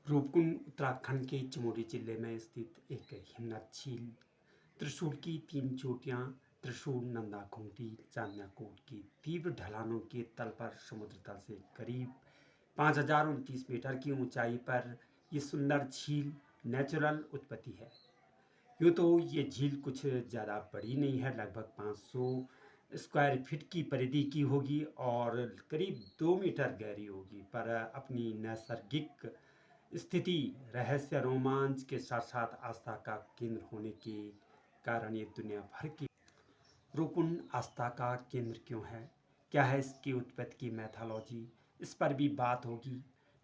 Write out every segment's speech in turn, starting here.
रूपकुंड उत्तराखंड के चमोली जिले में स्थित एक हिमनद झील। त्रिशूल की 3 चोटियां, त्रिशूल, नंदा खूंटी, चांदनाकोट की तीव्र ढलानों के तल पर समुद्र तल से करीब 5029 मीटर की ऊंचाई पर ये सुंदर झील नेचुरल उत्पत्ति है। यूँ तो ये झील कुछ ज़्यादा बड़ी नहीं है, लगभग 500 स्क्वायर फीट की परिधि की होगी और करीब 2 मीटर गहरी होगी, पर अपनी नैसर्गिक स्थिति, रहस्य, रोमांच के साथ साथ आस्था का केंद्र होने के कारण ये दुनिया भर की। रूपकुंड आस्था का केंद्र क्यों है, क्या है इसकी उत्पत्ति की मैथोलॉजी, इस पर भी बात होगी।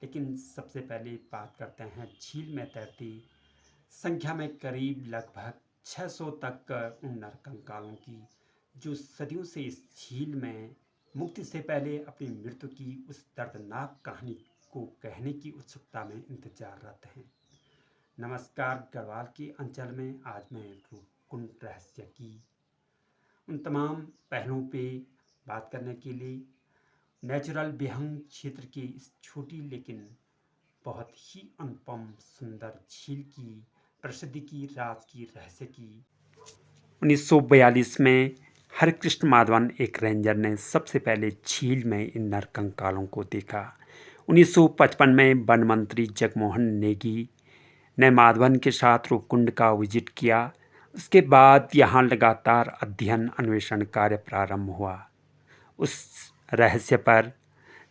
लेकिन सबसे पहले बात करते हैं झील में तैरती संख्या में करीब लगभग 600 तक उन नरकंकालों की, जो सदियों से इस झील में मुक्ति से पहले अपनी मृत्यु की उस दर्दनाक कहानी को कहने की उत्सुकता में इंतजाररत हैं। नमस्कार, गढ़वाल के अंचल में आज मैं रूपकुंड रहस्य की उन तमाम पहलुओं पे बात करने के लिए नेचुरल विहंग क्षेत्र की इस छोटी लेकिन बहुत ही अनुपम सुंदर झील की प्रसिद्धि की, राज की, रहस्य की। 1942 में हरिकृष्ण माधवन एक रेंजर ने सबसे पहले झील में इन नरकंकालों को देखा। 1955 में वन मंत्री जगमोहन नेगी ने माधवन के साथ रूपकुंड का विजिट किया। उसके बाद यहाँ लगातार अध्ययन अन्वेषण कार्य प्रारंभ हुआ उस रहस्य पर,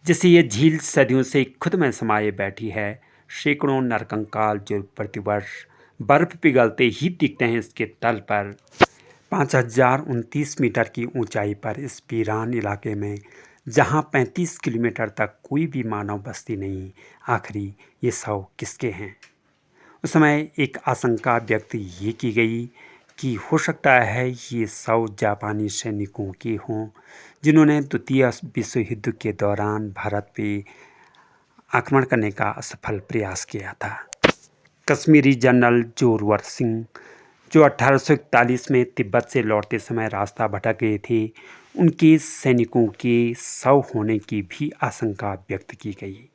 जिसे ये झील सदियों से खुद में समाये बैठी है। सैकड़ों नरकंकाल जो प्रतिवर्ष बर्फ पिघलते ही दिखते हैं इसके तल पर। 5029 मीटर की ऊंचाई पर इस वीरान इलाके में, जहां 35 किलोमीटर तक कोई भी मानव बस्ती नहीं, आखिरी ये शव किसके हैं? उस समय एक आशंका व्यक्त ये की गई कि हो सकता है ये शव जापानी सैनिकों के हों, जिन्होंने द्वितीय विश्व युद्ध के दौरान भारत पे आक्रमण करने का असफल प्रयास किया था। कश्मीरी जनरल जोरवर सिंह, जो 1841 में तिब्बत से लौटते समय रास्ता भटक गए थे, उनके सैनिकों के शव होने की भी आशंका व्यक्त की गई।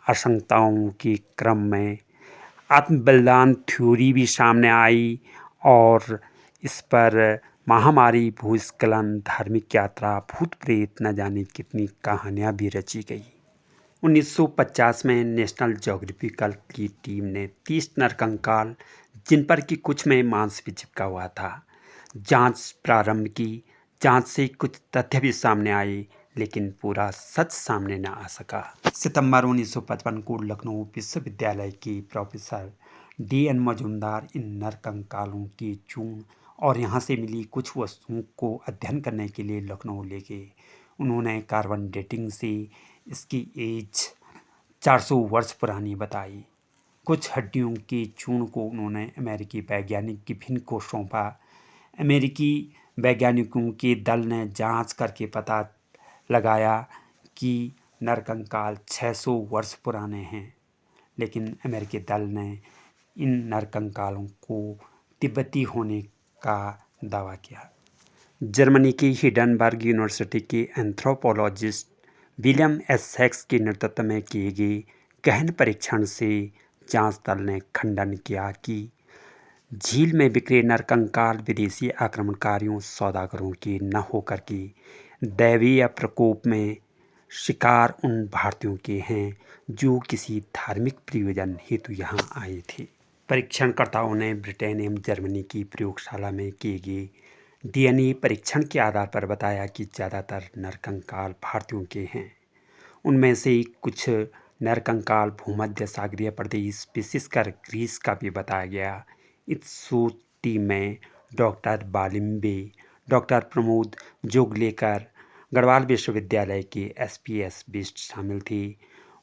आशंकाओं के क्रम में आत्मबलिदान थ्योरी भी सामने आई और इस पर महामारी, भूस्खलन, धार्मिक यात्रा, भूत प्रेत, न जाने कितनी कहानियाँ भी रची गई। 1950 में नेशनल ज्योग्राफिकल की टीम ने 30 नरकंकाल, जिन पर कि कुछ में मांस भी चिपका हुआ था, जांच प्रारंभ की। जांच से कुछ तथ्य भी सामने आए, लेकिन पूरा सच सामने न आ सका। सितंबर 1955 को लखनऊ विश्वविद्यालय के प्रोफेसर DN मजूमदार इन नरकंकालों के चूर्ण और यहाँ से मिली कुछ वस्तुओं को अध्ययन करने के लिए लखनऊ ले गए। उन्होंने कार्बन डेटिंग से इसकी एज 400 वर्ष पुरानी बताई। कुछ हड्डियों के चूर्ण को उन्होंने अमेरिकी वैज्ञानिक गिब्बन को सौंपा। अमेरिकी वैज्ञानिकों के दल ने जांच करके पता लगाया कि नरकंकाल 600 वर्ष पुराने हैं, लेकिन अमेरिकी दल ने इन नरकंकालों को तिब्बती होने का दावा किया। जर्मनी की हिडनबर्ग यूनिवर्सिटी के एंथ्रोपोलॉजिस्ट विलियम एस सेक्स के नेतृत्व में किए गए गहन परीक्षण से जांच दल ने खंडन किया कि झील में बिखरे नरकंकाल विदेशी आक्रमणकारियों, सौदागरों के न होकर के दैवीय प्रकोप में शिकार उन भारतीयों के हैं जो किसी धार्मिक प्रयोजन हेतु यहाँ आए थे। परीक्षणकर्ताओं ने ब्रिटेन एवं जर्मनी की प्रयोगशाला में किए गए DNA परीक्षण के आधार पर बताया कि ज़्यादातर नरकंकाल भारतीयों के हैं। उनमें से कुछ नरकंकाल भूमध्य सागरीय प्रदेश, विशेषकर ग्रीस का भी बताया गया। इस शोध टीम में डॉक्टर बालिम्बे, डॉक्टर प्रमोद जोगलेकर, गढ़वाल विश्वविद्यालय के SPS बिष्ट शामिल थे।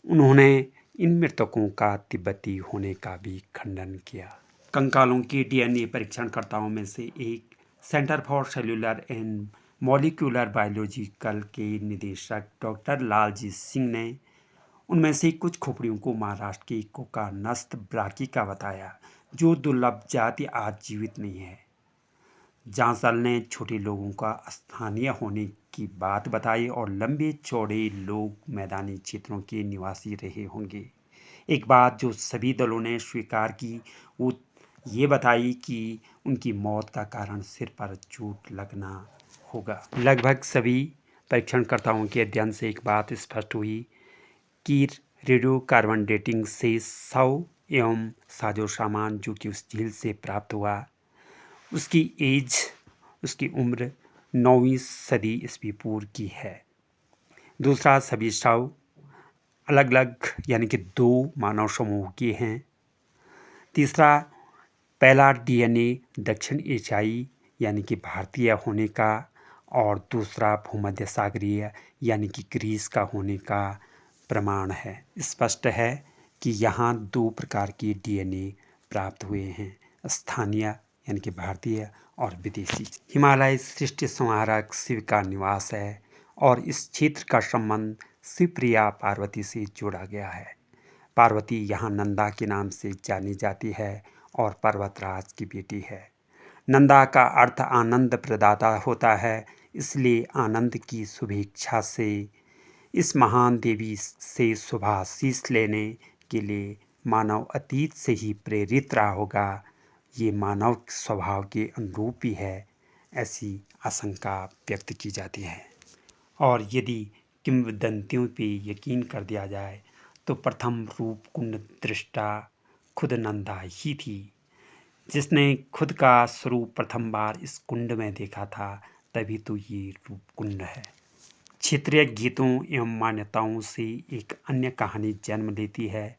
उन्होंने इन मृतकों का तिब्बती होने का भी खंडन किया। कंकालों के DNA परीक्षणकर्ताओं में से एक centre for cellular and molecular biological के निदेशक डॉक्टर लालजीत सिंह ने उनमें से कुछ खोपड़ियों को महाराष्ट्र की कोकानस्थ ब्राकी का बताया, जो दुर्लभ जाति आज जीवित नहीं है। जांच दल ने छोटे लोगों का स्थानीय होने की बात बताई और लंबे चौड़े लोग मैदानी क्षेत्रों के निवासी रहे होंगे। एक बात जो सभी दलों ने स्वीकार की वो ये बताई कि उनकी मौत का कारण सिर पर चोट लगना होगा। लगभग सभी परीक्षणकर्ताओं के अध्ययन से एक बात स्पष्ट हुई कि रेडियो कार्बन डेटिंग से शव एवं साजो सामान जो कि उस झील से प्राप्त हुआ उसकी उम्र 9वीं सदी ईस्वी पूर्व की है। दूसरा, सभी शव अलग अलग यानी कि 2 मानव समूह के हैं। तीसरा, पहला डीएनए दक्षिण एशियाई यानी कि भारतीय होने का और दूसरा भूमध्य सागरीय यानी कि ग्रीस का होने का प्रमाण है। स्पष्ट है कि यहाँ 2 प्रकार के डीएनए प्राप्त हुए हैं, स्थानीय यानी कि भारतीय और विदेशी। हिमालय सृष्टि संहारक शिव का निवास है और इस क्षेत्र का संबंध शिवप्रिया पार्वती से जोड़ा गया है। पार्वती यहाँ नंदा के नाम से जानी जाती है और पर्वतराज की बेटी है। नंदा का अर्थ आनंद प्रदाता होता है, इसलिए आनंद की शुभेच्छा से इस महान देवी से शुभाशीष लेने के लिए मानव अतीत से ही प्रेरित रहा होगा। ये मानव स्वभाव के अनुरूप ही है, ऐसी आशंका व्यक्त की जाती है। और यदि किंवदंतियों पे यकीन कर दिया जाए तो प्रथम रूप कुंड दृष्टा खुद नंदा ही थी, जिसने खुद का स्वरूप प्रथम बार इस कुंड में देखा था, तभी तो ये रूप कुंड है। क्षेत्रीय गीतों एवं मान्यताओं से एक अन्य कहानी जन्म लेती है,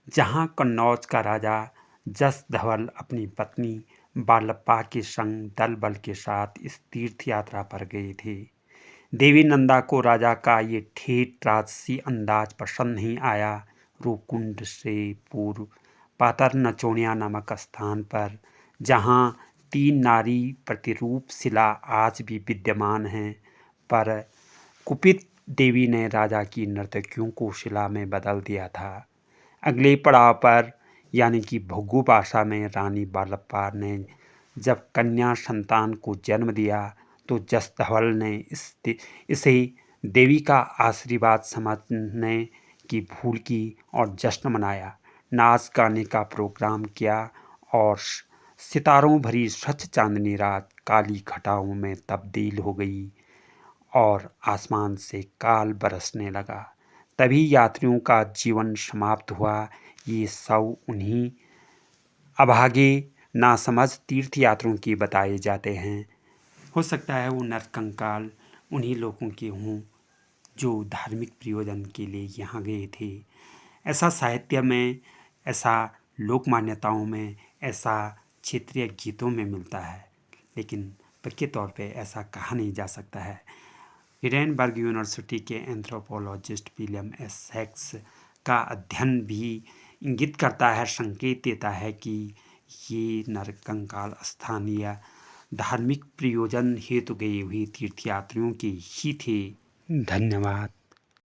जहाँ कन्नौज का राजा जस धवल अपनी पत्नी बालप्पा के संग दल बल के साथ इस तीर्थ यात्रा पर गए थे। देवी नंदा को राजा का ये ठेठ राजसी अंदाज पसंद नहीं आया। रूपकुंड से पूर्व पातर नचोनिया नामक स्थान पर, जहाँ 3 नारी प्रतिरूप शिला आज भी विद्यमान हैं, पर कुपित देवी ने राजा की नर्तकियों को शिला में बदल दिया था। अगले पड़ाव पर यानी कि भुग्गू भाषा में रानी बालप्पा ने जब कन्या संतान को जन्म दिया तो जसधवल ने इसे देवी का आशीर्वाद समझने की भूल की और जश्न मनाया, नाच गाने का प्रोग्राम किया और सितारों भरी स्वच्छ चांदनी रात काली घटाओं में तब्दील हो गई और आसमान से काल बरसने लगा। तभी यात्रियों का जीवन समाप्त हुआ। ये सब उन्हीं अभागे नासमझ तीर्थयात्रियों की बताए जाते हैं। हो सकता है वो नरकंकाल उन्हीं लोगों के हों जो धार्मिक प्रयोजन के लिए यहाँ गए थे। ऐसा साहित्य में, ऐसा लोक मान्यताओं में, ऐसा क्षेत्रीय गीतों में मिलता है, लेकिन पक्के तौर पे ऐसा कहा नहीं जा सकता है। हिडेनबर्ग यूनिवर्सिटी के एंथ्रोपोलॉजिस्ट विलियम एस सेक्स का अध्ययन भी इंगित करता है, संकेत देता है कि ये नरकंकाल स्थानीय धार्मिक प्रयोजन हेतु गए हुए तीर्थयात्रियों के ही थे। धन्यवाद।